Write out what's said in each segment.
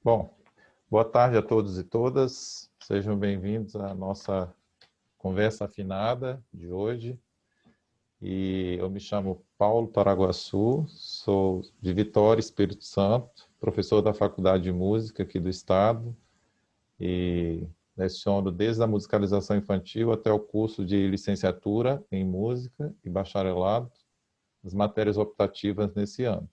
Bom, boa tarde a todos e todas. Sejam bem-vindos à nossa conversa afinada de hoje. E eu me chamo Paulo Paraguaçu, sou de Vitória, Espírito Santo, professor da Faculdade de Música aqui do Estado e leciono desde a musicalização infantil até o curso de licenciatura em música e bacharelado, as matérias optativas nesse ano.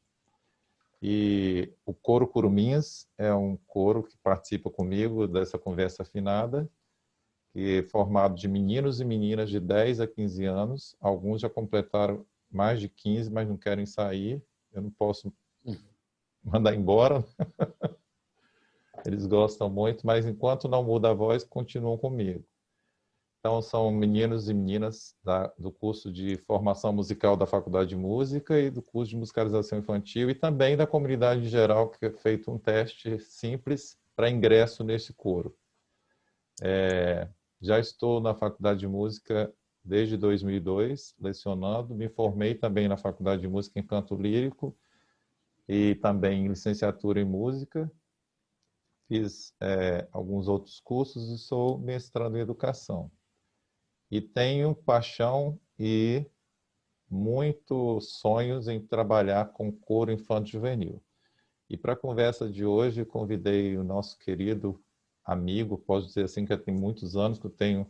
E o Coro Curumins é um coro que participa comigo dessa conversa afinada, que é formado de meninos e meninas de 10 a 15 anos. Alguns já completaram mais de 15, mas não querem sair. Eu não posso mandar embora. Eles gostam muito, mas enquanto não muda a voz, continuam comigo. Então, são meninos e meninas do curso de formação musical da Faculdade de Música e do curso de musicalização infantil e também da comunidade em geral, que é feito um teste simples para ingresso nesse coro. Já estou na Faculdade de Música desde 2002, lecionando. Me formei também na Faculdade de Música em Canto Lírico e também em licenciatura em Música. Fiz alguns outros cursos e sou mestrando em Educação. E tenho paixão e muitos sonhos em trabalhar com coro infanto-juvenil. E para a conversa de hoje, convidei o nosso querido amigo, posso dizer assim, que tem muitos anos que eu tenho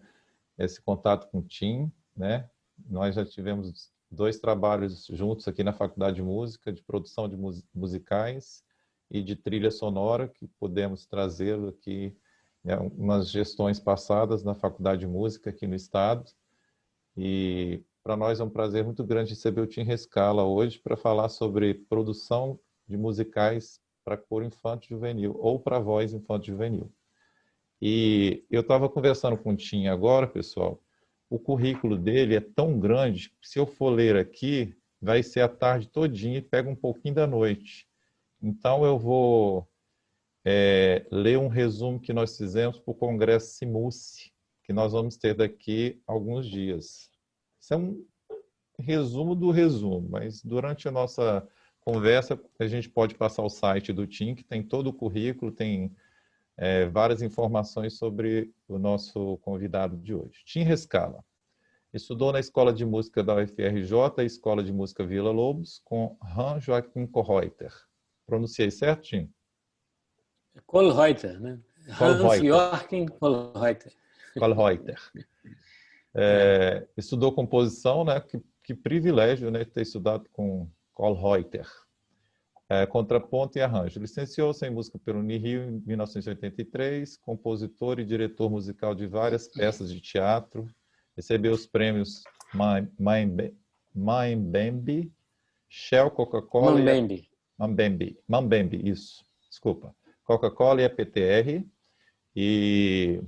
esse contato com o Tim, né? Nós já tivemos 2 trabalhos juntos aqui na Faculdade de Música, de produção de musicais e de trilha sonora, que pudemos trazê-lo aqui umas gestões passadas na Faculdade de Música aqui no Estado. E para nós é um prazer muito grande receber o Tim Rescala hoje para falar sobre produção de musicais para coro infanto-juvenil ou para voz infanto-juvenil. E eu estava conversando com o Tim agora, pessoal, o currículo dele é tão grande que se eu for ler aqui, vai ser a tarde todinha e pega um pouquinho da noite. Então eu vou ler um resumo que nós fizemos para o Congresso Simuce, que nós vamos ter daqui a alguns dias. Isso é um resumo do resumo, mas durante a nossa conversa a gente pode passar o site do Tim, que tem todo o currículo, tem várias informações sobre o nosso convidado de hoje. Tim Rescala. Estudou na Escola de Música da UFRJ e Escola de Música Vila Lobos com Hans Joachim Kollreuter. Pronunciei certo, Tim? Kollreuter, né? Hans-Joachim Kollreuter. Kollreuter. Estudou composição, né? Que privilégio, né, ter estudado com Kollreuter. Contraponto e arranjo. Licenciou-se em música pelo Unirio em 1983, compositor e diretor musical de várias peças de teatro. Recebeu os prêmios Mambembe, Shell, Coca-Cola e Mambembe, isso. Desculpa. Coca-Cola e a PTR. E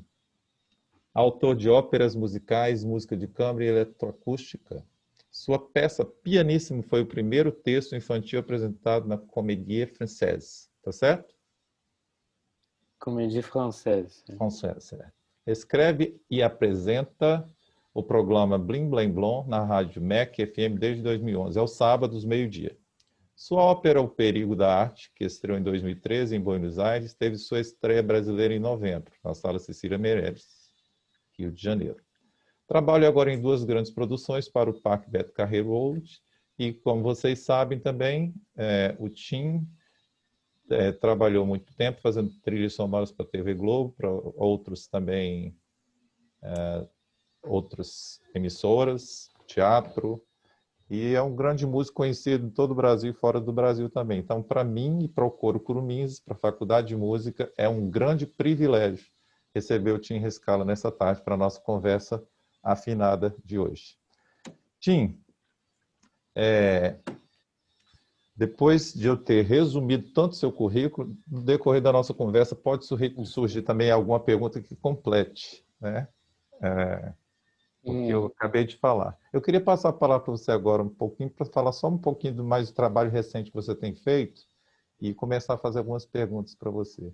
autor de óperas musicais, música de câmara e eletroacústica. Sua peça Pianissimo foi o primeiro texto infantil apresentado na Comédie Française. Tá certo? Comédie Française. Française, Escreve e apresenta o programa Blim Blim Blom na rádio MEC FM desde 2011, aos sábados, meio-dia. Sua ópera O Perigo da Arte, que estreou em 2013 em Buenos Aires, teve sua estreia brasileira em novembro, na Sala Cecília Meirelles, Rio de Janeiro. Trabalho agora em 2 grandes produções para o Parque Beto Carreiro Old e, como vocês sabem também, o Tim trabalhou muito tempo fazendo trilhas sonoras para a TV Globo, para outros também, outras emissoras, teatro, e é um grande músico conhecido em todo o Brasil e fora do Brasil também. Então, para mim e para o Coro Curumins, para a Faculdade de Música, é um grande privilégio receber o Tim Rescala nessa tarde para a nossa conversa afinada de hoje. Tim, depois de eu ter resumido tanto seu currículo, no decorrer da nossa conversa pode surgir também alguma pergunta que complete, né? O que eu acabei de falar. Eu queria passar a palavra para você agora um pouquinho, para falar só um pouquinho mais do trabalho recente que você tem feito e começar a fazer algumas perguntas para você.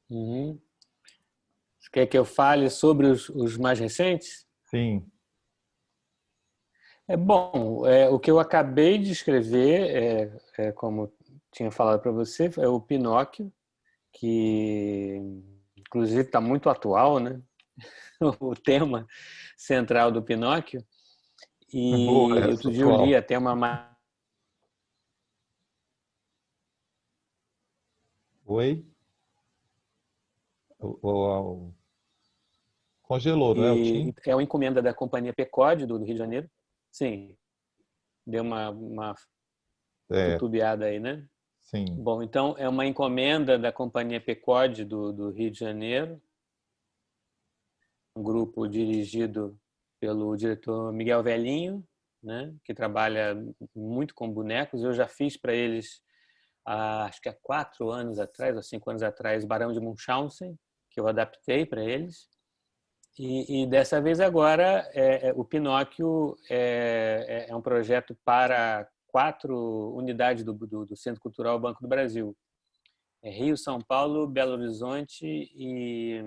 Você quer que eu fale sobre os mais recentes? Sim. Bom, o que eu acabei de escrever, como tinha falado para você é o Pinóquio, que inclusive está muito atual, né? O tema central do Pinóquio. Boa E essa, outro dia eu li atual. até uma Oi? O- congelou, não é o e Tim? é uma encomenda da companhia Pecode do Rio de Janeiro. Sim, deu uma É, tutubiada aí, né? sim. Bom, então é uma encomenda da companhia Pecode do Rio de Janeiro, um grupo dirigido pelo diretor Miguel Velhinho, né, que trabalha muito com bonecos. Eu já fiz para eles, acho que há 4 anos atrás, ou 5 anos atrás, Barão de Munchausen, que eu adaptei para eles. E dessa vez agora, o Pinóquio é um projeto para 4 unidades do Centro Cultural Banco do Brasil. Rio, São Paulo, Belo Horizonte e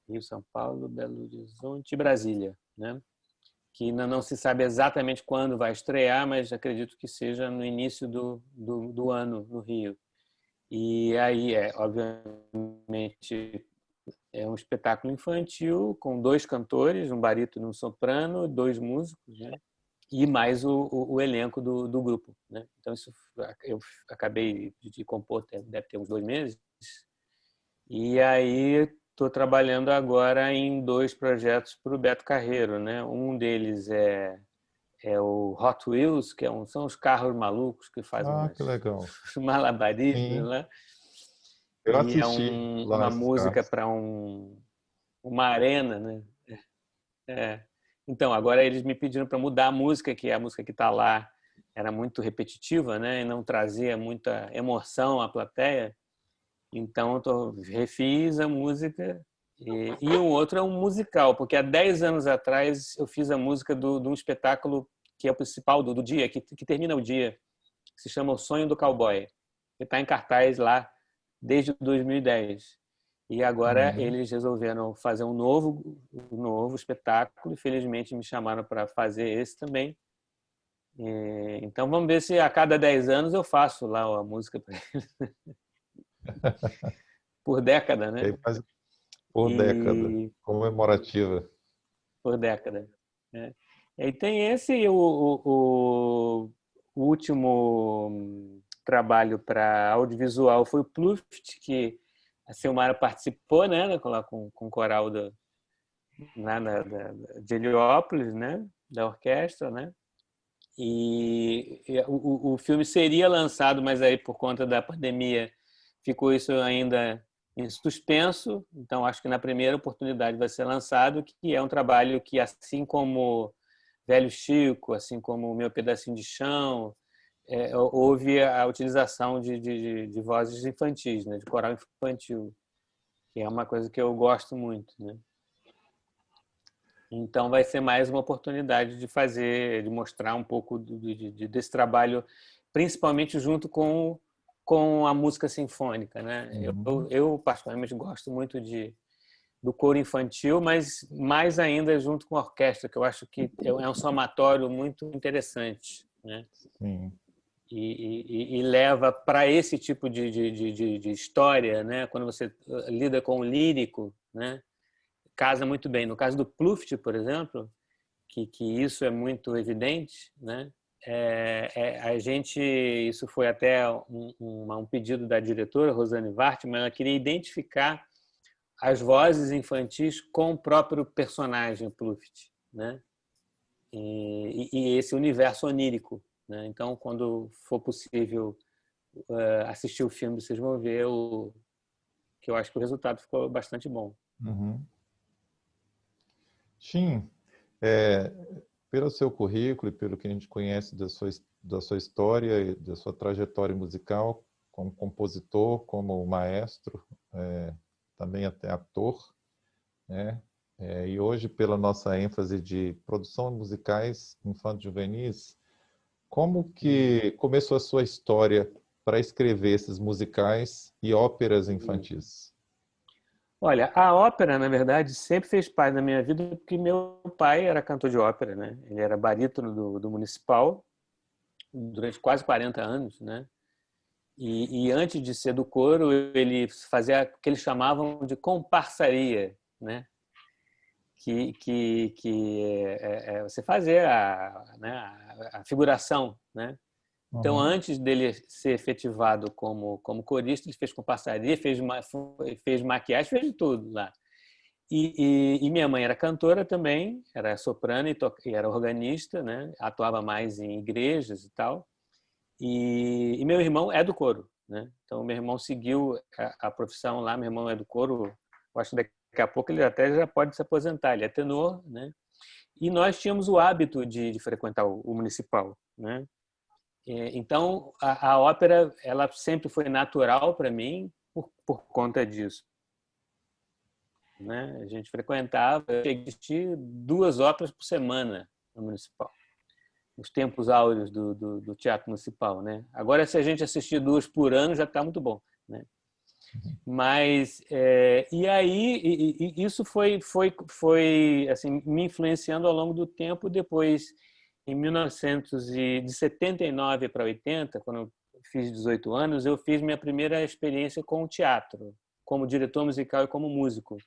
Rio, São Paulo, Belo Horizonte e Brasília, né? Que ainda não se sabe exatamente quando vai estrear, mas acredito que seja no início do ano no Rio. E aí obviamente, é um espetáculo infantil com 2 cantores, um barítono e um soprano, 2 músicos, né? E mais o elenco do grupo, né? Então isso eu acabei de compor, deve ter uns 2 meses. E aí estou trabalhando agora em 2 projetos para o Beto Carreiro, né? Um deles é o Hot Wheels, que são os carros malucos que fazem Ah, que legal. malabarismos, Sim, né? eu E é assisti lá uma esses música carros. para uma arena, né? É. Então, agora eles me pediram para mudar a música, que a música que está lá era muito repetitiva, né? E não trazia muita emoção à plateia. Então, refiz a música. E o outro é um musical, porque há 10 anos atrás eu fiz a música de um espetáculo que é o principal do dia, que termina o dia, que se chama O Sonho do Cowboy. Que está em cartaz lá desde 2010. E agora Uhum. eles resolveram fazer um novo espetáculo e felizmente me chamaram para fazer esse também. Então vamos ver se a cada 10 anos eu faço lá a música por década, E né? aí faz por década, E comemorativa. por década, né? E tem esse o último trabalho para audiovisual foi o Pluft, que a Silmara participou, né, com o coral de Heliópolis, né, da orquestra, né? E o filme seria lançado, mas aí por conta da pandemia ficou isso ainda em suspenso. Então acho que na primeira oportunidade vai ser lançado, que é um trabalho que, assim como Velho Chico, assim como o Meu Pedacinho de Chão, houve a utilização de vozes infantis, né, de coral infantil, que é uma coisa que eu gosto muito, né? Então vai ser mais uma oportunidade de fazer, de mostrar um pouco desse trabalho, principalmente junto com a música sinfônica, né? Uhum. Eu particularmente gosto muito do coro infantil, mas mais ainda junto com a orquestra, que eu acho que é um somatório muito interessante, né? Sim. E leva para esse tipo de história, né? Quando você lida com o lírico, né? Casa muito bem. No caso do Pluft, por exemplo, que isso é muito evidente, né? A gente, isso foi até um pedido da diretora Rosane Wartmann, ela queria identificar as vozes infantis com o próprio personagem Pluft, né? E esse universo onírico, né? Então, quando for possível assistir o filme, vocês vão ver que eu acho que o resultado ficou bastante bom. Uhum. Tim, é, pelo seu currículo e pelo que a gente conhece da sua história e da sua trajetória musical como compositor, como maestro, também até ator, né? E hoje, pela nossa ênfase de produção musicais infanto-juvenis, como que começou a sua história para escrever esses musicais e óperas infantis? Olha, a ópera, na verdade, sempre fez parte da minha vida, porque meu pai era cantor de ópera, né? Ele era barítono do Municipal durante quase 40 anos, né? E antes de ser do coro, ele fazia o que eles chamavam de comparsaria, né? Que você fazer né, a figuração, né? Então, Uhum. antes dele ser efetivado como corista, ele fez comparsaria, fez maquiagem, fez de tudo lá. E minha mãe era cantora também, era soprano e era organista, né? Atuava mais em igrejas e tal. E meu irmão é do coro, né? Então, meu irmão seguiu a profissão lá, meu irmão é do coro, eu acho que daqui a pouco ele até já pode se aposentar, ele é tenor, né? E nós tínhamos o hábito de frequentar o municipal, né? Então, a ópera, ela sempre foi natural para mim por conta disso, né? A gente frequentava, eu cheguei a assistir 2 óperas por semana no municipal. Os tempos áureos do Teatro Municipal, né? Agora, se a gente assistir 2 por ano, já está muito bom, né? Mas e aí isso foi assim me influenciando ao longo do tempo. Depois, em 1979 para 80, quando eu fiz 18 anos, eu fiz minha primeira experiência com o teatro, como diretor musical e como músico.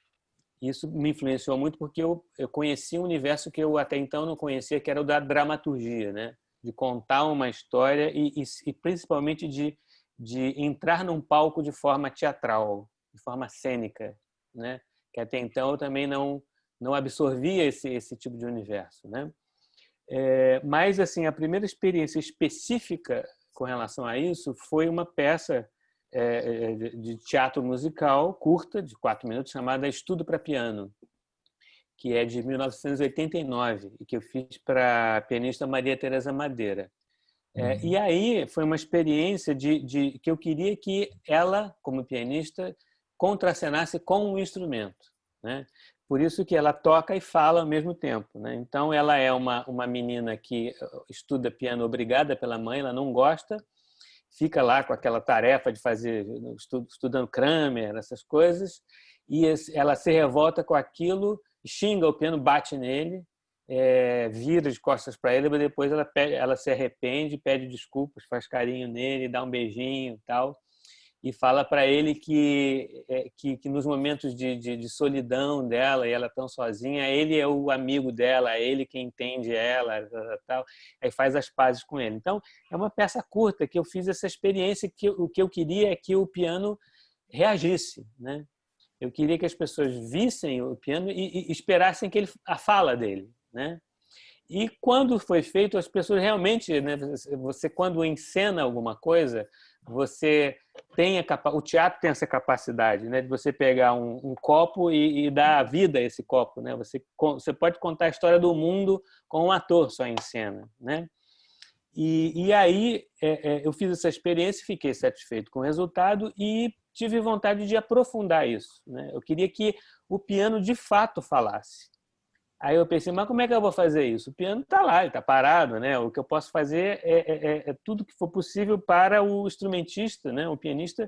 Isso me influenciou muito porque eu conheci um universo que eu até então não conhecia, que era o da dramaturgia, né? De contar uma história e principalmente de entrar num palco de forma teatral, de forma cênica, né? Que até então eu também não absorvia esse tipo de universo, né? Mas assim, a primeira experiência específica com relação a isso foi uma peça de teatro musical curta, de 4 minutos, chamada Estudo para Piano, que é de 1989 e que eu fiz para a pianista Maria Teresa Madeira. E aí foi uma experiência que eu queria que ela, como pianista, contracenasse com um instrumento, né? Por isso que ela toca e fala ao mesmo tempo, né? Então ela é uma menina que estuda piano obrigada pela mãe, ela não gosta, fica lá com aquela tarefa de fazer estudando Kramer, essas coisas, e ela se revolta com aquilo, xinga o piano, bate nele, vira de costas para ele, mas depois ela se arrepende, pede desculpas, faz carinho nele, dá um beijinho e tal, e fala para ele que nos momentos de solidão dela, e ela tão sozinha, ele é o amigo dela, é ele quem entende ela, tal, aí faz as pazes com ele. Então, é uma peça curta que eu fiz essa experiência que o que eu queria é que o piano reagisse, né? Eu queria que as pessoas vissem o piano e esperassem a fala dele, né? E quando foi feito, as pessoas realmente, né, você quando encena alguma coisa, você tem o teatro tem essa capacidade, né, de você pegar um copo e dar vida a esse copo, né? Você pode contar a história do mundo com um ator só em cena, né? E aí eu fiz essa experiência, fiquei satisfeito com o resultado e tive vontade de aprofundar isso, né? Eu queria que o piano de fato falasse. Aí eu pensei, mas como é que eu vou fazer isso? O piano está lá, ele está parado, né? O que eu posso fazer é tudo que for possível para o instrumentista, né? O pianista,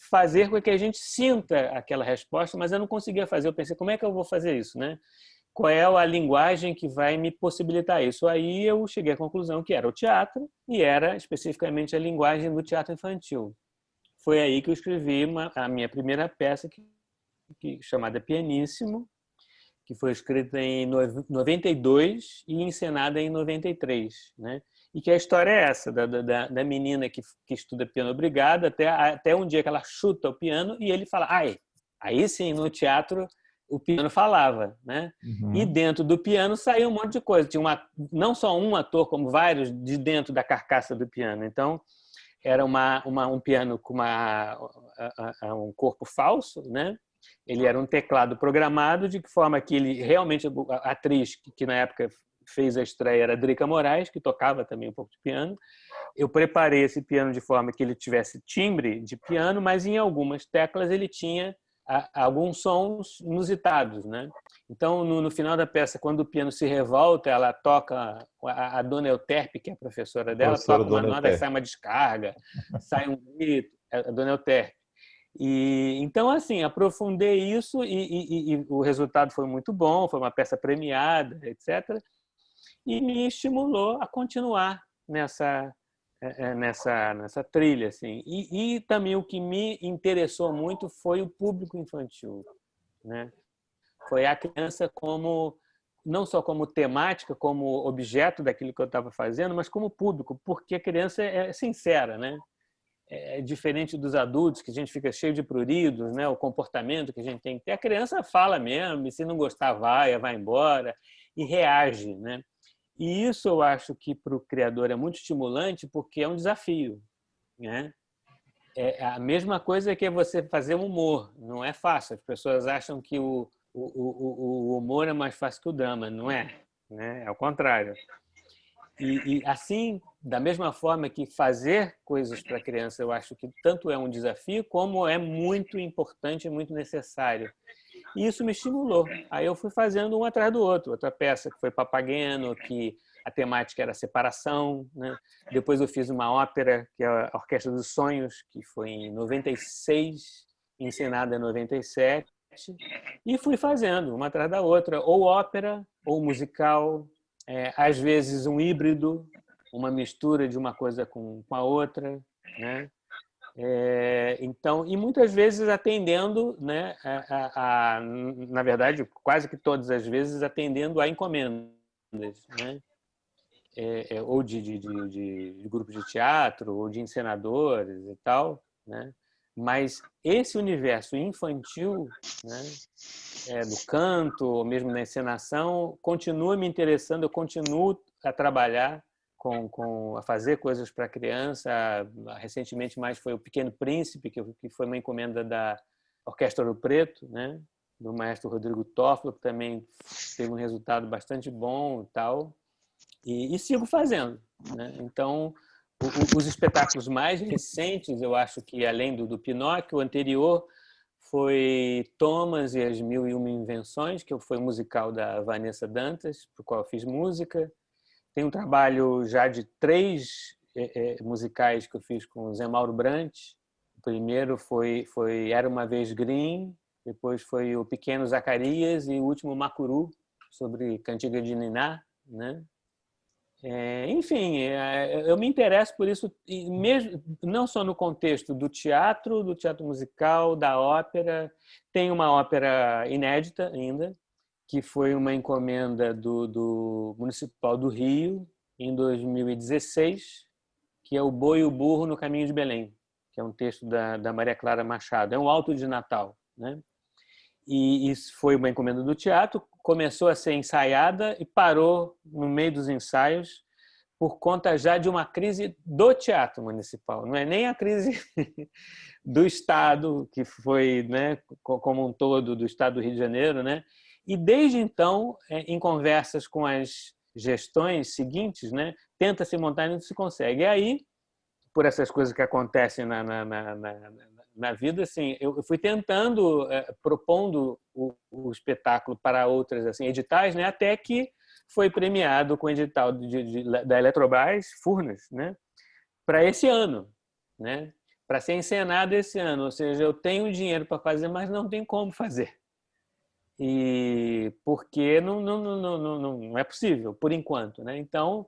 fazer com que a gente sinta aquela resposta, mas eu não conseguia fazer. Eu pensei, como é que eu vou fazer isso, né? Qual é a linguagem que vai me possibilitar isso? Aí eu cheguei à conclusão que era o teatro e era especificamente a linguagem do teatro infantil. Foi aí que eu escrevi a minha primeira peça, chamada Pianissimo, que foi escrita em 92 e encenada em 93, né? E que a história é essa, da menina que estuda piano obrigada, até um dia que ela chuta o piano e ele fala, ai, aí sim, no teatro o piano falava, né? E Uhum. dentro do piano saiu um monte de coisa. Tinha não só um ator, como vários de dentro da carcaça do piano. Então, era um piano com um corpo falso, né? Ele era um teclado programado de que forma que ele realmente a atriz que na época fez a estreia era a Drica Moraes, que tocava também um pouco de piano. Eu preparei esse piano de forma que ele tivesse timbre de piano, mas em algumas teclas ele tinha alguns sons inusitados, né? Então, no final da peça, quando o piano se revolta, ela toca, a dona Euterpe, que é a professora dela, Professora toca uma Dona nota e Eter. sai uma descarga, sai um grito, a dona Euterpe. E então, assim, aprofundei isso e o resultado foi muito bom, foi uma peça premiada, etc. E me estimulou a continuar nessa trilha, assim. E também o que me interessou muito foi o público infantil, né? Foi a criança como não só como temática, como objeto daquilo que eu estava fazendo, mas como público, porque a criança é sincera, né? É diferente dos adultos, que a gente fica cheio de pruridos, né? O comportamento que a gente tem que ter. A criança fala mesmo, e se não gostar, vai embora, e reage, né? E isso eu acho que para o criador é muito estimulante, porque é um desafio, né? É a mesma coisa que você fazer humor, não é fácil. As pessoas acham que o humor é mais fácil que o drama, não é, né? É o contrário. E assim, da mesma forma que fazer coisas para a criança, eu acho que tanto é um desafio, como é muito importante e muito necessário. E isso me estimulou. Aí eu fui fazendo um atrás do outro. Outra peça que foi Papageno, que a temática era separação, né? Depois eu fiz uma ópera, que é a Orquestra dos Sonhos, que foi em 96, encenada em 97, e fui fazendo uma atrás da outra, ou ópera, ou musical, às vezes um híbrido, uma mistura de uma coisa com a outra, né? Então, e muitas vezes atendendo, né, na verdade, quase que todas as vezes atendendo a encomendas, né? Ou de grupo de teatro, ou de encenadores e tal, né? Mas esse universo infantil, né, do canto, ou mesmo da encenação, continua me interessando, eu continuo a trabalhar a fazer coisas para criança. Recentemente mais foi o Pequeno Príncipe, que foi uma encomenda da Orquestra Ouro Preto, né, do maestro Rodrigo Toffolo, que também teve um resultado bastante bom e tal. E sigo fazendo, né? Então, os espetáculos mais recentes, eu acho que além do Pinóquio, o anterior foi Thomas e as Mil e Uma Invenções, que foi um musical da Vanessa Dantas, para o qual eu fiz música. Tem um trabalho já de 3 musicais que eu fiz com o Zé Mauro Brandt. O primeiro foi Era Uma Vez Green, depois foi o Pequeno Zacarias e o último Macuru, sobre Cantiga de Niná, né? Enfim, eu me interesso por isso, mesmo, não só no contexto do teatro musical, da ópera. Tem uma ópera inédita ainda, que foi uma encomenda do Municipal do Rio, em 2016, que é O Boi e o Burro no Caminho de Belém, que é um texto da Maria Clara Machado. É um auto de Natal, né? E isso foi uma encomenda do teatro, começou a ser ensaiada e parou no meio dos ensaios por conta já de uma crise do teatro municipal. Não é nem a crise do Estado, que foi, né, como um todo, do Estado do Rio de Janeiro, né? E desde então, em conversas com as gestões seguintes, né, tenta-se montar e não se consegue. E aí, por essas coisas que acontecem na vida, assim, eu fui tentando, propondo o espetáculo para outras assim, editais, né, até que foi premiado com o edital da Eletrobras, Furnas, né, para esse ano, né, para ser encenado esse ano. Ou seja, eu tenho dinheiro para fazer, mas não tem como fazer. E porque não é possível, por enquanto, né? Então,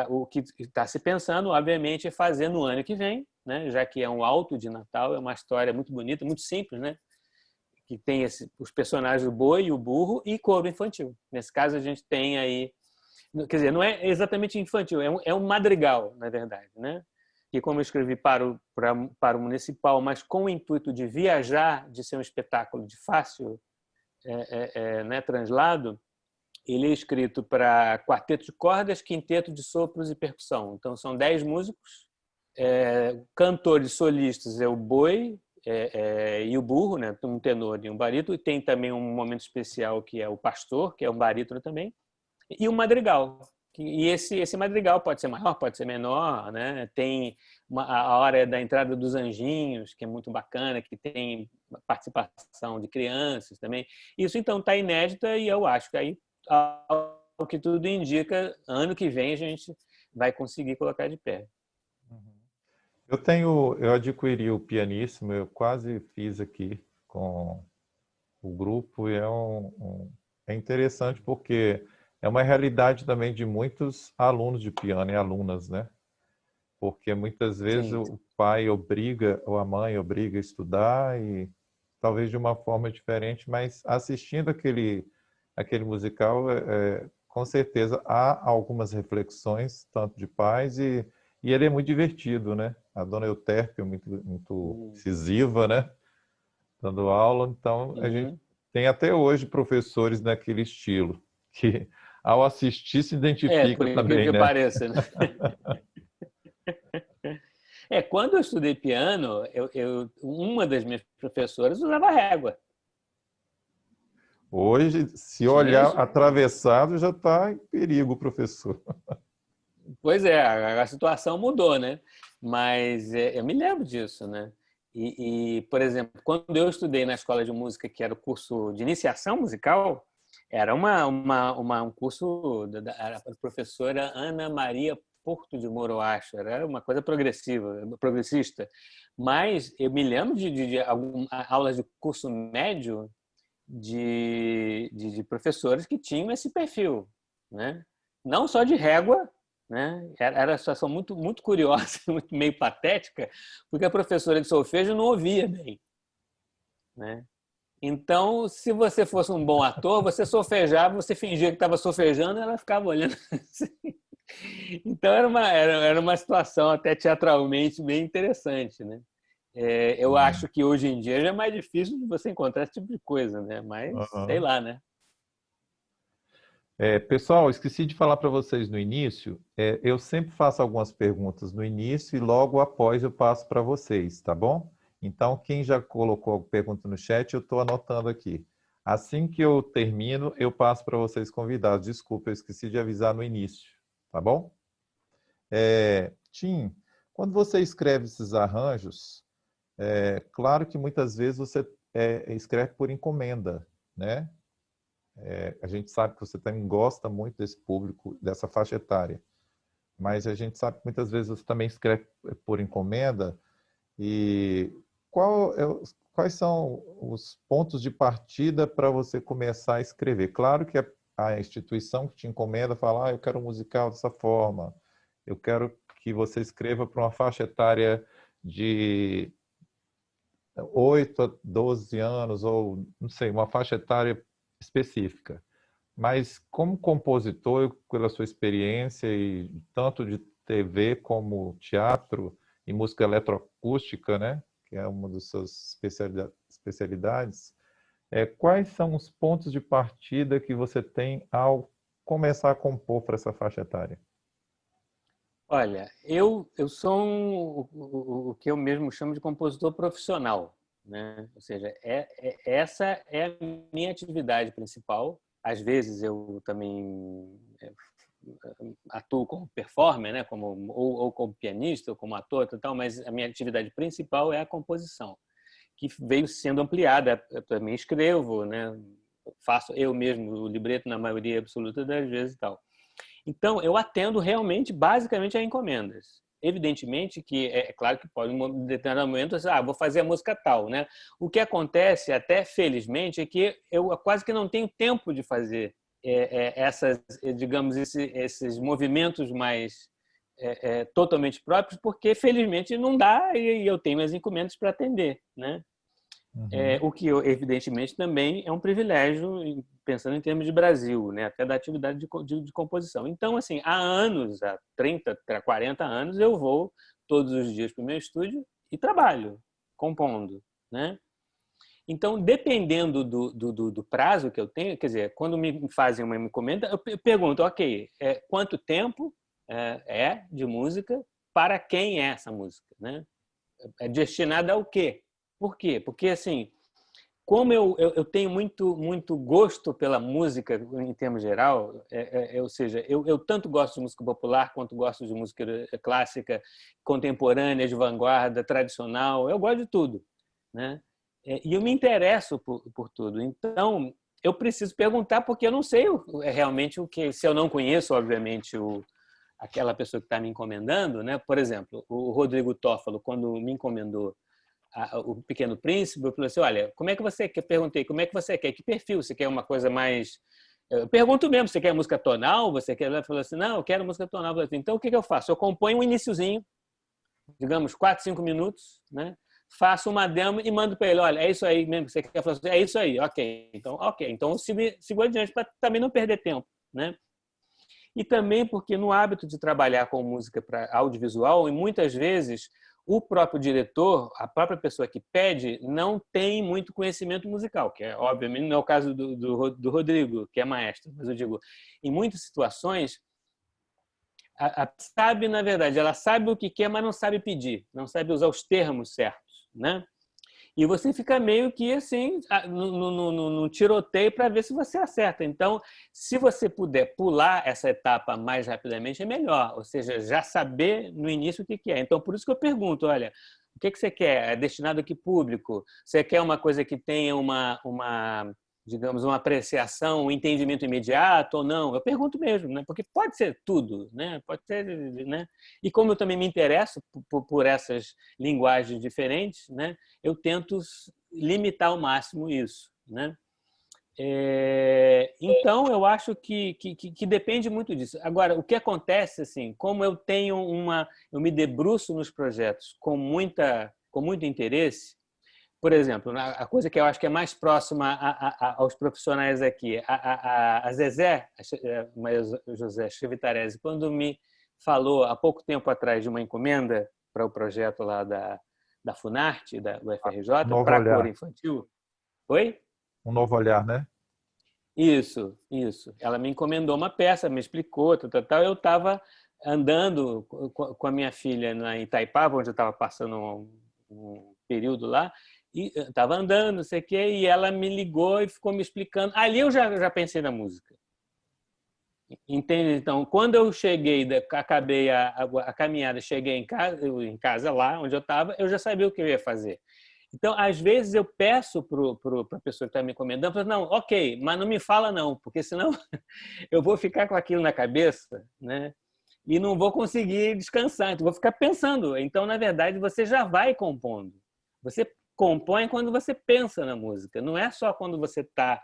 o que está se pensando, obviamente, é fazer no ano que vem, né? Já que é um alto de Natal, é uma história muito bonita, muito simples, né? Que tem os personagens, o boi e o burro, e coro infantil. Nesse caso, a gente tem aí... Quer dizer, não é exatamente infantil, é um madrigal, na verdade, né? Que, como eu escrevi para o municipal, mas com o intuito de viajar, de ser um espetáculo de fácil né, translado, ele é escrito para quarteto de cordas, quinteto de sopros e percussão. Então, são 10 músicos. Cantores solistas é o boi e o burro, né, um tenor e um barítono. E tem também um momento especial que é o pastor, que é um barítono também. E o madrigal. E esse madrigal pode ser maior, pode ser menor, né? Tem a hora da entrada dos anjinhos, que é muito bacana, que tem participação de crianças também. Isso, então, está inédita e eu acho que aí, ao que tudo indica, ano que vem a gente vai conseguir colocar de pé. Eu adquiri o Pianíssimo, eu quase fiz aqui com o grupo, e é interessante porque é uma realidade também de muitos alunos de piano e alunas, né? porque muitas vezes Sim. o pai obriga, ou a mãe obriga a estudar, e talvez de uma forma diferente, mas assistindo aquele musical, com certeza há algumas reflexões, tanto de pais, e ele é muito divertido, né? A dona Euterpe é muito incisiva, né? Dando aula, então a gente Uhum. tem até hoje professores naquele estilo, que ao assistir se identifica Por incrível também, que né? pareça, né? Quando eu estudei piano, uma das minhas professoras usava régua. Hoje, se Tinha olhar isso. atravessado, já está em perigo, professor. Pois é, a situação mudou, né? Mas eu me lembro disso, né? Por exemplo, quando eu estudei na escola de música, que era o curso de iniciação musical, era um curso da professora Ana Maria Porto de Moro, acho. Era uma coisa progressista. Mas eu me lembro de aulas de curso médio de professores que tinham esse perfil, né? Não só de régua, né? Era uma situação muito, muito curiosa, meio patética, porque a professora de solfejo não ouvia bem, né? Então, se você fosse um bom ator, você solfejava, você fingia que estava solfejando, e ela ficava olhando assim. Então, era uma situação até teatralmente bem interessante, né? Eu acho que hoje em dia já é mais difícil de você encontrar esse tipo de coisa, né? Mas sei Uhum. lá, né? Pessoal, esqueci de falar para vocês no início, eu sempre faço algumas perguntas no início e logo após eu passo para vocês, tá bom? Então, quem já colocou pergunta no chat, eu estou anotando aqui. Assim que eu termino, eu passo para vocês convidados. Desculpa, eu esqueci de avisar no início, tá bom? Tim, quando você escreve esses arranjos, claro que muitas vezes você escreve por encomenda, né? A gente sabe que você também gosta muito desse público, dessa faixa etária, mas a gente sabe que muitas vezes você também escreve por encomenda. E quais são os pontos de partida para você começar a escrever? Claro que a instituição que te encomenda fala, eu quero um musical dessa forma, eu quero que você escreva para uma faixa etária de 8 a 12 anos, ou não sei, uma faixa etária específica. Mas como compositor, pela sua experiência, e tanto de TV como teatro e música eletroacústica, né, que é uma das suas especialidades, quais são os pontos de partida que você tem ao começar a compor para essa faixa etária? Olha, eu sou o que eu mesmo chamo de compositor profissional, né? Ou seja, essa é a minha atividade principal. Às vezes eu também atuo como performer, né? Ou como pianista, ou como ator, e tal, mas a minha atividade principal é a composição, que veio sendo ampliada. Eu também escrevo, né? Faço eu mesmo o libreto na maioria absoluta das vezes e tal. Então, eu atendo realmente, basicamente, a encomendas. Evidentemente que é claro que pode, em um determinado momento, vou fazer a música tal, né? O que acontece, até felizmente, é que eu quase que não tenho tempo de fazer essas, digamos, esses movimentos mais totalmente próprios, porque felizmente não dá e eu tenho as encomendas para atender, né? Uhum. O que, evidentemente, também é um privilégio, pensando em termos de Brasil, né? Até da atividade de composição. Então, assim, há anos, há 30, 40 anos, eu vou todos os dias para o meu estúdio e trabalho, compondo, né? Então, dependendo do prazo que eu tenho, quer dizer, quando me fazem uma encomenda, eu pergunto, ok, quanto tempo de música, para quem é essa música, né? É destinada ao quê? Por quê? Porque, assim, como eu tenho muito gosto pela música em termos geral, ou seja, eu tanto gosto de música popular quanto gosto de música clássica, contemporânea, de vanguarda, tradicional, eu gosto de tudo, né? E eu me interesso por tudo. Então, eu preciso perguntar porque eu não sei realmente o que, se eu não conheço, obviamente, aquela pessoa que está me encomendando, né? Por exemplo, o Rodrigo Toffolo, quando me encomendou o Pequeno Príncipe, eu falei assim, olha, como é que você quer? Perguntei, como é que você quer? Que perfil? Você quer uma coisa mais... Eu pergunto mesmo, você quer música tonal? Você quer... Ela falou assim, não, eu quero música tonal. Eu falei assim, então, o que eu faço? Eu componho um iniciozinho, digamos, 4, 5 minutos, né? Faço uma demo e mando para ele, olha, é isso aí mesmo que você quer falar, é isso aí, ok. Então eu sigo adiante para também não perder tempo, né? E também porque no hábito de trabalhar com música para audiovisual, e muitas vezes o próprio diretor, a própria pessoa que pede, não tem muito conhecimento musical, que é, obviamente não é o caso do Rodrigo, que é maestro, mas eu digo, em muitas situações, sabe, na verdade, ela sabe o que quer, mas não sabe pedir, não sabe usar os termos certos, né? E você fica meio que assim, no tiroteio para ver se você acerta. Então, se você puder pular essa etapa mais rapidamente, é melhor. Ou seja, já saber no início o que é. Então, por isso que eu pergunto, olha, o que você quer? É destinado a que público? Você quer uma coisa que tenha digamos, uma apreciação, um entendimento imediato ou não? Eu pergunto mesmo, né? Porque pode ser tudo, né? Pode ser, né? E como eu também me interesso por essas linguagens diferentes, né? Eu tento limitar ao máximo isso, né? Então, eu acho que depende muito disso. Agora, o que acontece, assim, como eu eu me debruço nos projetos com muito interesse. Por exemplo, a coisa que eu acho que é mais próxima aos profissionais aqui, a Zezé, Maria José Chivitarese, quando me falou há pouco tempo atrás de uma encomenda para o projeto lá da Funarte, da UFRJ, Novo para cor olhar. infantil. Oi? Um novo olhar, né? Isso, isso. Ela me encomendou uma peça, me explicou, tal. Eu estava andando com a minha filha em Itaipava, onde eu estava passando um período lá, e estava andando, não sei o quê, e ela me ligou e ficou me explicando. Ali eu já pensei na música. Entende? Então, quando eu cheguei, acabei a caminhada, cheguei em casa lá onde eu estava, eu já sabia o que eu ia fazer. Então, às vezes eu peço para a pessoa que está me encomendando, não, ok, mas não me fala não, porque senão eu vou ficar com aquilo na cabeça, né? E não vou conseguir descansar, então vou ficar pensando. Então, na verdade, você já vai compondo. Você compõe quando você pensa na música, não é só quando você está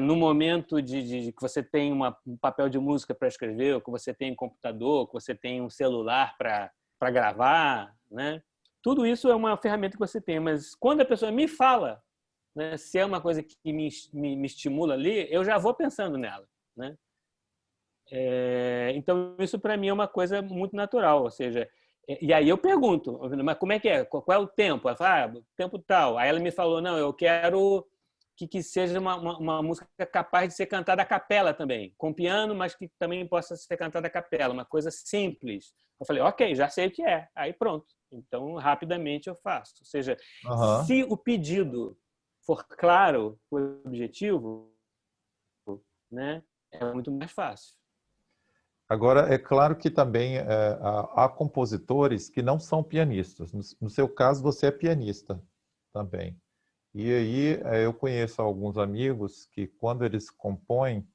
no momento de que você tem um papel de música para escrever, ou que você tem um computador, que você tem um celular para gravar, né? Tudo isso é uma ferramenta que você tem, mas quando a pessoa me fala, né, se é uma coisa que me estimula ali, eu já vou pensando nela, né? Então, isso para mim é uma coisa muito natural, ou seja, e aí eu pergunto, mas como é que é? Qual é o tempo? Ela fala, tempo tal. Aí ela me falou, não, eu quero que seja uma música capaz de ser cantada a capela também, com piano, mas que também possa ser cantada a capela, uma coisa simples. Eu falei, ok, já sei o que é. Aí pronto. Então, rapidamente eu faço. Ou seja, Uhum. se o pedido for claro, o objetivo, né, é muito mais fácil. Agora, é claro que também há compositores que não são pianistas. No seu caso, você é pianista também. E aí eu conheço alguns amigos que, quando eles compõem,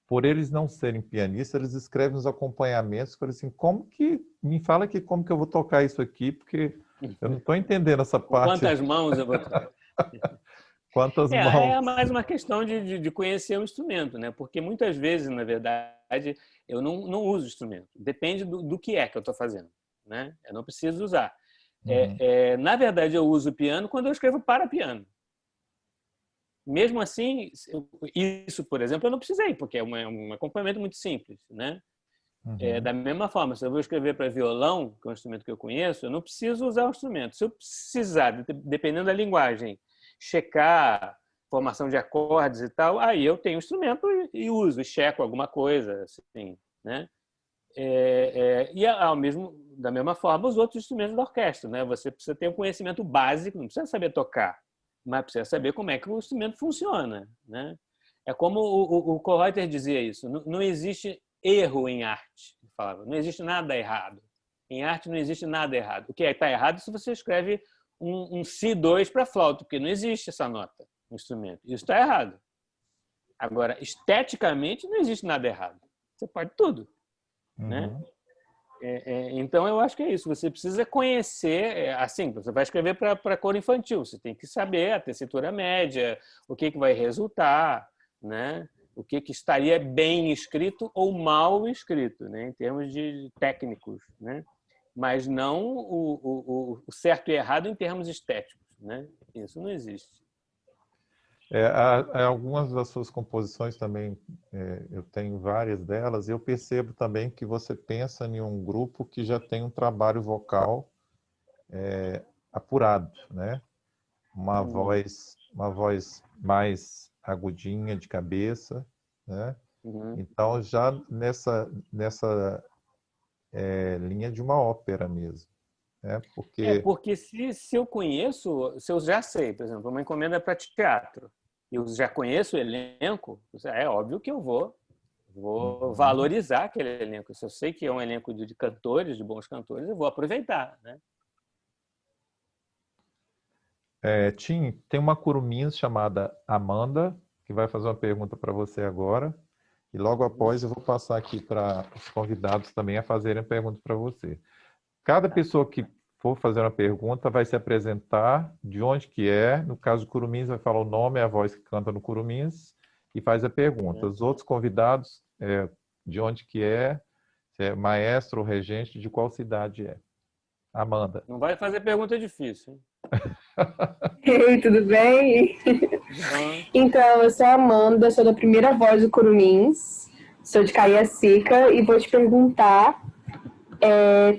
por eles não serem pianistas, eles escrevem os acompanhamentos, falam assim, me fala aqui como que eu vou tocar isso aqui, porque eu não estou entendendo essa Com parte. quantas mãos eu vou... Quantas É mãos? mais uma questão de conhecer o instrumento, né? Porque muitas vezes, na verdade, eu não uso instrumento. Depende do que é que eu estou fazendo, né? Eu não preciso usar. Uhum. Na verdade, eu uso o piano quando eu escrevo para piano. Mesmo assim, isso, por exemplo, eu não precisei, porque é um acompanhamento muito simples, né? Uhum. Da mesma forma, se eu vou escrever para violão, que é um instrumento que eu conheço, eu não preciso usar o instrumento. Se eu precisar, dependendo da linguagem, checar formação de acordes e tal, aí eu tenho o instrumento e uso, e checo alguma coisa, assim, né? Da mesma forma, os outros instrumentos da orquestra, né? Você precisa ter um conhecimento básico, não precisa saber tocar, mas precisa saber como é que o instrumento funciona, né? É como o Kohreuter dizia isso, não existe erro em arte, ele falava, não existe nada errado. Em arte não existe nada errado. O que está errado é se você escreve um Si2 para flauta, porque não existe essa nota no instrumento. Isso está errado. Agora, esteticamente, não existe nada errado. Você pode tudo, né? Uhum. Então, eu acho que é isso. Você precisa conhecer, assim, você vai escrever para cor infantil, você tem que saber a tessitura média, o que vai resultar, né? O que estaria bem escrito ou mal escrito, né? Em termos de técnicos, né? mas não o certo e errado em termos estéticos, né? Isso não existe. Algumas das suas composições também, eu tenho várias delas, e eu percebo também que você pensa em um grupo que já tem um trabalho vocal apurado, né? Uma voz mais agudinha, de cabeça, né? Então, já nessa linha de uma ópera mesmo, né? Porque se eu conheço, se eu já sei, por exemplo, uma encomenda para teatro, e eu já conheço o elenco, é óbvio que eu vou valorizar aquele elenco. Se eu sei que é um elenco de cantores, de bons cantores, eu vou aproveitar, né? Tim, tem uma curumins chamada Amanda, que vai fazer uma pergunta para você agora. E logo após eu vou passar aqui para os convidados também a fazerem perguntas para você. Cada pessoa que for fazer uma pergunta vai se apresentar, de onde que é. No caso do curumins, vai falar o nome, a voz que canta no curumins e faz a pergunta. Os outros convidados, de onde que é, se é maestro ou regente, de qual cidade é. Amanda. Não vai fazer pergunta difícil, hein? Ei, tudo bem? Então, eu sou a Amanda, sou da primeira voz do Curumins, sou de Cariacica e vou te perguntar,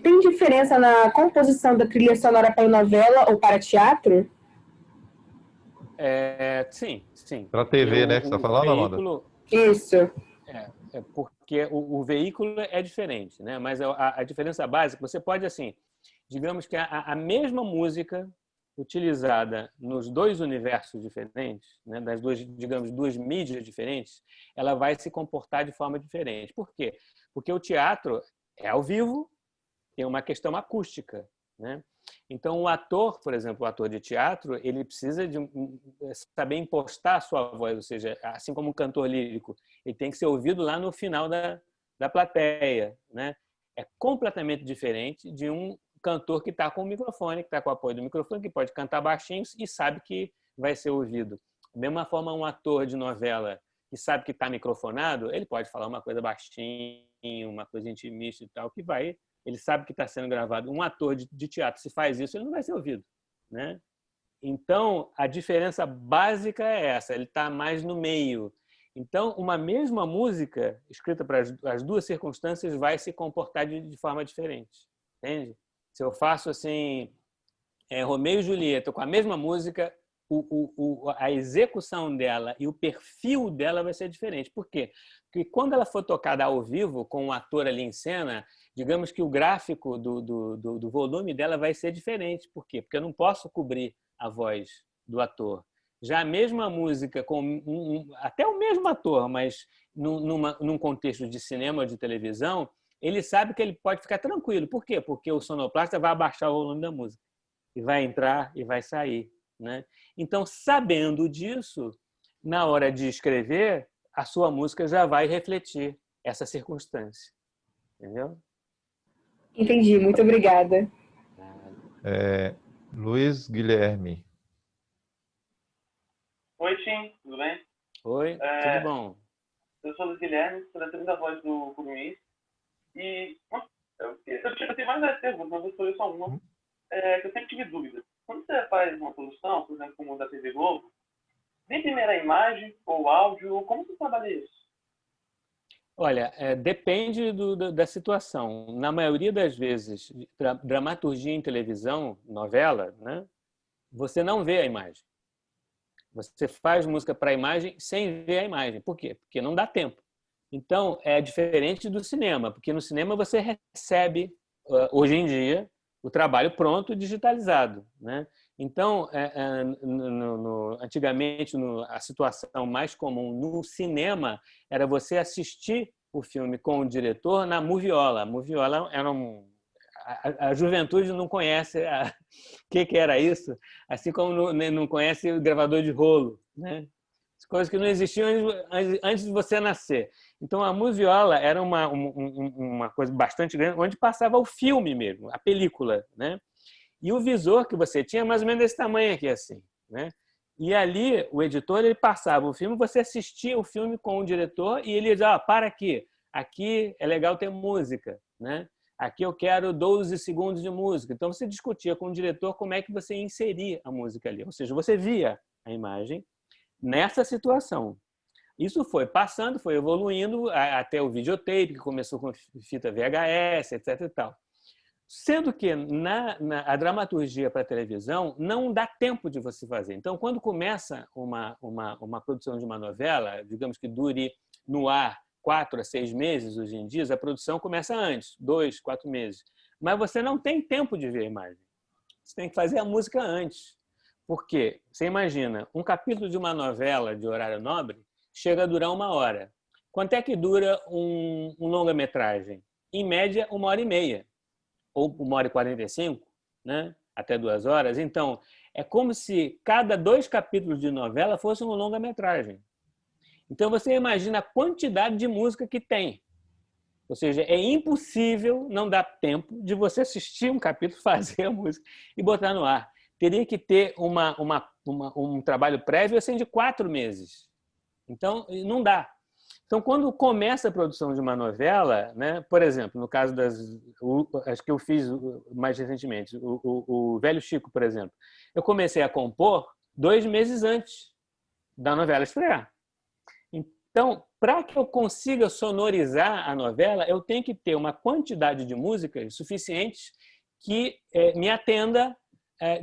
tem diferença na composição da trilha sonora para novela ou para teatro? Sim. Para TV, né, que você está falando, Amanda? Isso. Porque o veículo é diferente, né? Mas a diferença básica, você pode, assim, digamos que a mesma música utilizada nos dois universos diferentes, né, das duas mídias diferentes, ela vai se comportar de forma diferente. Por quê? Porque o teatro é ao vivo, tem uma questão acústica, né? Então, o ator, por exemplo, o ator de teatro, ele precisa de saber impostar a sua voz, ou seja, assim como um cantor lírico, ele tem que ser ouvido lá no final da plateia, né? É completamente diferente de um cantor que está com o microfone, que está com o apoio do microfone, que pode cantar baixinho e sabe que vai ser ouvido. Da mesma forma, um ator de novela que sabe que está microfonado, ele pode falar uma coisa baixinho, uma coisa intimista e tal, ele sabe que está sendo gravado. Um ator de teatro, se faz isso, ele não vai ser ouvido, né? Então, a diferença básica é essa, ele está mais no meio. Então, uma mesma música, escrita para as duas circunstâncias, vai se comportar de forma diferente, entende? Se eu faço assim, Romeu e Julieta, com a mesma música, a execução dela e o perfil dela vai ser diferente. Por quê? Porque quando ela for tocada ao vivo, com o ator ali em cena, digamos que o gráfico do volume dela vai ser diferente. Por quê? Porque eu não posso cobrir a voz do ator. Já a mesma música, com até o mesmo ator, mas num contexto de cinema ou de televisão, ele sabe que ele pode ficar tranquilo. Por quê? Porque o sonoplasta vai abaixar o volume da música. E vai entrar e vai sair, né? Então, sabendo disso, na hora de escrever, a sua música já vai refletir essa circunstância. Entendeu? Entendi, muito obrigada. Luiz Guilherme. Oi, Tim, tudo bem? Oi, tudo bom? Eu sou o Luiz Guilherme, sou da segunda voz do Curumins. E eu tenho mais perguntas, mas vou escolher só uma, que eu sempre tive dúvida. Quando você faz uma produção, por exemplo, como da TV Globo, vem primeiro a imagem ou áudio, como você trabalha isso? Olha, depende da situação. Na maioria das vezes, dramaturgia em televisão, novela, né, você não vê a imagem. Você faz música para a imagem sem ver a imagem. Por quê? Porque não dá tempo. Então, é diferente do cinema, porque no cinema você recebe, hoje em dia, o trabalho pronto, digitalizado, né? Então, antigamente, a situação mais comum no cinema era você assistir o filme com o diretor na moviola. A moviola era a juventude não conhece o que era isso, assim como não conhece o gravador de rolo, né? As coisas que não existiam antes de você nascer. Então, a moviola era uma coisa bastante grande, onde passava o filme mesmo, a película, né? E o visor que você tinha, mais ou menos desse tamanho aqui, assim, né? E ali, o editor, ele passava o filme, você assistia o filme com o diretor e ele dizia, para aqui é legal ter música, né? aqui eu quero 12 segundos de música. Então, você discutia com o diretor como é que você inseria a música ali. Ou seja, você via a imagem nessa situação. Isso foi passando, foi evoluindo até o videotape, que começou com fita VHS, etc. e tal. Sendo que a dramaturgia para a televisão não dá tempo de você fazer. Então, quando começa uma produção de uma novela, digamos que dure no ar 4 a 6 meses, hoje em dia, a produção começa antes, 2, 4 meses. Mas você não tem tempo de ver a imagem. Você tem que fazer a música antes. Por quê? Você imagina, um capítulo de uma novela de horário nobre chega a durar 1 hora. Quanto é que dura um longa-metragem? Em média, 1h30. Ou 1h45, né? Até 2 horas. Então, é como se cada 2 capítulos de novela fosse uma longa-metragem. Então, você imagina a quantidade de música que tem. Ou seja, é impossível não dar tempo de você assistir um capítulo, fazer a música e botar no ar. Teria que ter um trabalho prévio assim, de 4 meses. Então, não dá. Então, quando começa a produção de uma novela, né, por exemplo, no caso acho que eu fiz mais recentemente, o Velho Chico, por exemplo, eu comecei a compor 2 meses antes da novela estrear. Então, para que eu consiga sonorizar a novela, eu tenho que ter uma quantidade de músicas suficientes que me atenda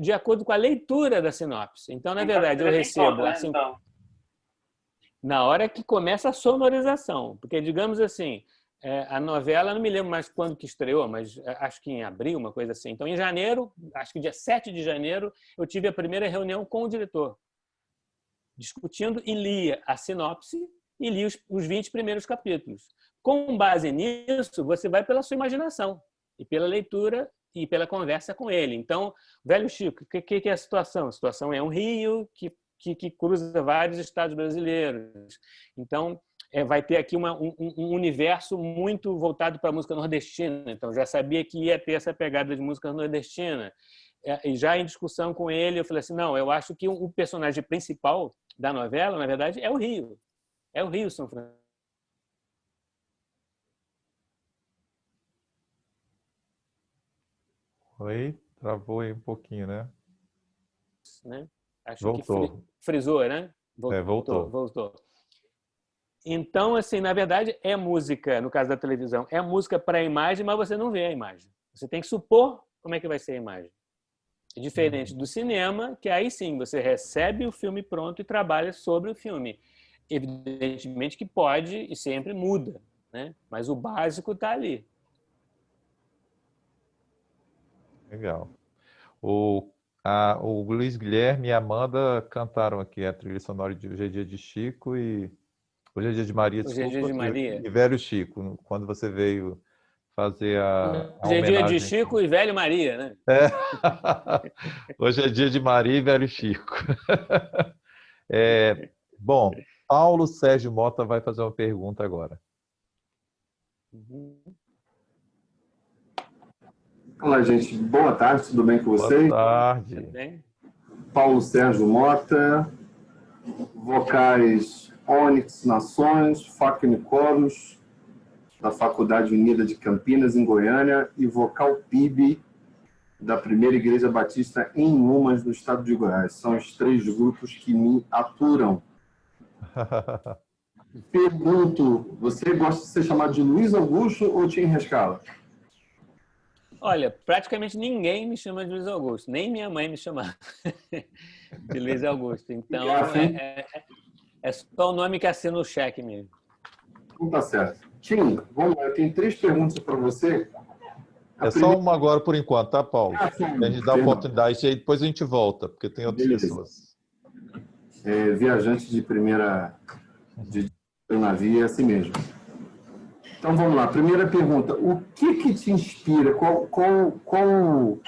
de acordo com a leitura da sinopse. Então, na verdade, eu recebo assim, na hora que começa a sonorização. Porque, digamos assim, a novela, não me lembro mais quando que estreou, mas acho que em abril, uma coisa assim. Então, em janeiro, acho que dia 7 de janeiro, eu tive a primeira reunião com o diretor, discutindo e lia a sinopse e lia os 20 primeiros capítulos. Com base nisso, você vai pela sua imaginação e pela leitura e pela conversa com ele. Então, Velho Chico, o que é a situação? A situação é um rio que cruza vários estados brasileiros. Então, vai ter aqui um universo muito voltado para a música nordestina. Então, já sabia que ia ter essa pegada de música nordestina. E já em discussão com ele, eu falei assim, não, eu acho que o personagem principal da novela, na verdade, é o Rio. É o Rio São Francisco. Oi, travou aí um pouquinho, né? Acho Voltou. que frisou, né? Voltou. Então, assim, na verdade, é música, no caso da televisão, é música para a imagem, mas você não vê a imagem. Você tem que supor como é que vai ser a imagem. É diferente do cinema, que aí sim, você recebe o filme pronto e trabalha sobre o filme. Evidentemente que pode e sempre muda, né? Mas o básico está ali. Legal. O Luiz Guilherme e a Amanda cantaram aqui a trilha sonora de Hoje é Dia de Chico e Hoje é Dia de Maria, Hoje é Dia de Maria. e Velho Chico, quando você veio fazer a Hoje é homenagem. Dia de Chico e Velho Maria, né? Hoje é Dia de Maria e Velho Chico. Bom, Paulo Sérgio Mota vai fazer uma pergunta agora. Olá, gente. Boa tarde, tudo bem com vocês? Boa tarde. Tudo bem? Paulo Sérgio Mota, vocais Onyx Nações, Facne Coros, da Faculdade Unida de Campinas, em Goiânia, e vocal PIB, da Primeira Igreja Batista em Umas, no estado de Goiás. São os 3 grupos que me aturam. Pergunto, você gosta de ser chamado de Luiz Augusto ou Tim Rescala? Olha, praticamente ninguém me chama de Luiz Augusto, nem minha mãe me chamava de Luiz Augusto. Então, é só o nome que assina o cheque mesmo. Então tá certo. Tim, vamos lá, eu tenho 3 perguntas para você. Só uma agora por enquanto, tá, Paulo? Sim, a gente dá oportunidade e depois a gente volta, porque tem outras pessoas. Viajante de primeira de navio é assim mesmo. Então vamos lá, primeira pergunta. O que te inspira? Qual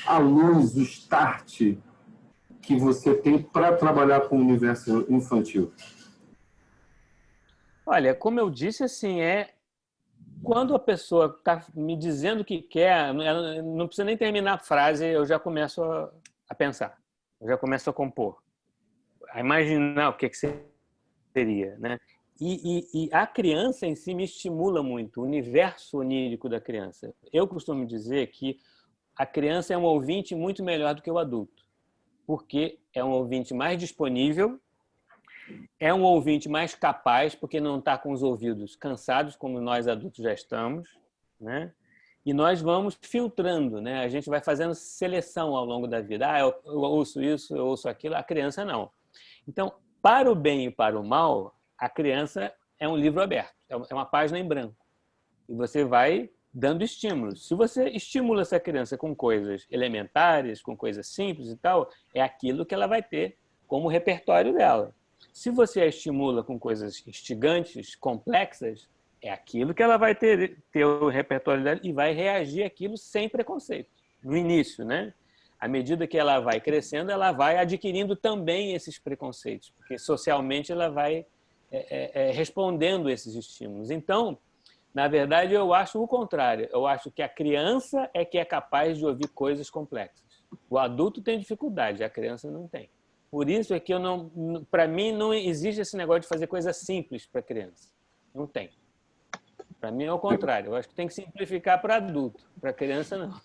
a luz, o start que você tem para trabalhar com o universo infantil? Olha, como eu disse, assim, quando a pessoa está me dizendo o que quer, ela não precisa nem terminar a frase, eu já começo a pensar, eu já começo a compor, a imaginar o que seria, né? E a criança em si me estimula muito, o universo onírico da criança. Eu costumo dizer que a criança é um ouvinte muito melhor do que o adulto, porque é um ouvinte mais disponível, é um ouvinte mais capaz, porque não está com os ouvidos cansados, como nós adultos já estamos, né? E nós vamos filtrando, né? A gente vai fazendo seleção ao longo da vida. Eu ouço isso, eu ouço aquilo. A criança não. Então, para o bem e para o mal, a criança é um livro aberto, é uma página em branco. E você vai dando estímulos. Se você estimula essa criança com coisas elementares, com coisas simples e tal, é aquilo que ela vai ter como repertório dela. Se você a estimula com coisas instigantes, complexas, é aquilo que ela vai ter o repertório dela e vai reagir àquilo sem preconceito. No início, né? À medida que ela vai crescendo, ela vai adquirindo também esses preconceitos, porque socialmente ela vai respondendo esses estímulos. Então, na verdade, eu acho o contrário. Eu acho que a criança é que é capaz de ouvir coisas complexas. O adulto tem dificuldade, a criança não tem. Por isso é que para mim não existe esse negócio de fazer coisas simples para a criança. Não tem. Para mim é o contrário. Eu acho que tem que simplificar para adulto, para criança não.